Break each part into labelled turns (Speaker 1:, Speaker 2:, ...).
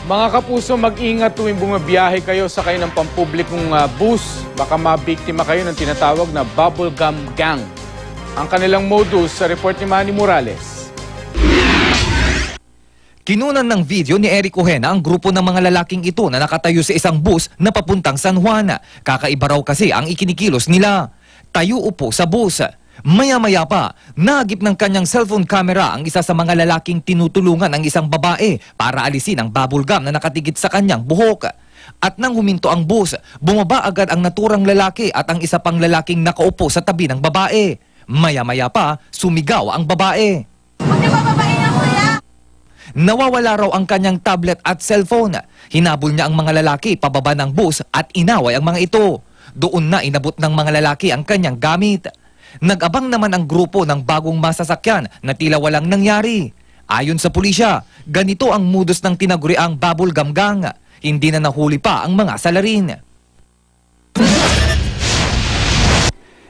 Speaker 1: Mga kapuso, mag-ingat tuwing bumabiyahe kayo sa kayo ng pampublikong bus. Baka mabiktima kayo ng tinatawag na bubblegum gang. Ang kanilang modus sa report ni Manny Morales.
Speaker 2: Kinunan ng video ni Eric Ojena ang grupo ng mga lalaking ito na nakatayo sa isang bus na papuntang San Juan. Kakaiba raw kasi ang ikinikilos nila. Tayo upo sa bus. Maya-maya pa, nagip ng kanyang cellphone camera ang isa sa mga lalaking tinutulungan ng isang babae para alisin ang bubblegum na nakatigit sa kanyang buhok. At nang huminto ang bus, bumaba agad ang naturang lalaki at ang isa pang lalaking nakaupo sa tabi ng babae. Maya-maya pa, sumigaw ang babae. Nawawala raw ang kanyang tablet at cellphone. Hinabol niya ang mga lalaki pababa ng bus at inaway ang mga ito. Doon na inabot ng mga lalaki ang kanyang gamit. Nag-abang naman ang grupo ng bagong masasakyan na tila walang nangyari. Ayon sa pulisya, ganito ang modus ng tinaguriang bubblegum gang. Hindi na nahuli pa ang mga salarin.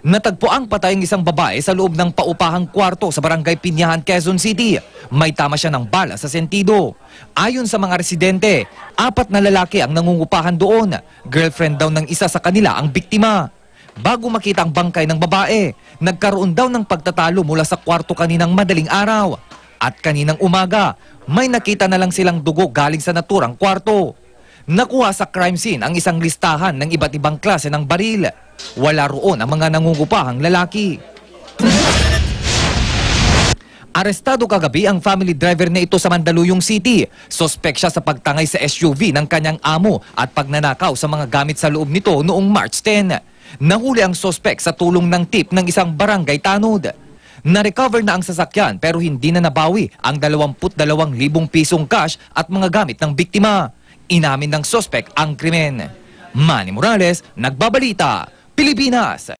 Speaker 2: Natagpo ang patay ang isang babae sa loob ng paupahang kwarto sa barangay Pinyahan, Quezon City. May tama siya ng bala sa sentido. Ayon sa mga residente, 4 na lalaki ang nangungupahan doon. Girlfriend daw ng isa sa kanila ang biktima. Bago makita ang bangkay ng babae, nagkaroon daw ng pagtatalo mula sa kwarto kaninang madaling araw. At kaninang umaga, may nakita na lang silang dugo galing sa naturang kwarto. Nakuha sa crime scene ang isang listahan ng iba't ibang klase ng baril. Wala roon ang mga nangungupahang lalaki. Arestado kagabi ang family driver na ito sa Mandaluyong City. Sospek siya sa pagtangay sa SUV ng kanyang amo at pagnanakaw sa mga gamit sa loob nito noong March 10. Nahuli ang sospek sa tulong ng tip ng isang barangay tanod. Na-recover na ang sasakyan pero hindi na nabawi ang 22,000 pisong cash at mga gamit ng biktima. Inamin ng sospek ang krimen. Manny Morales, Nagbabalita, Pilipinas.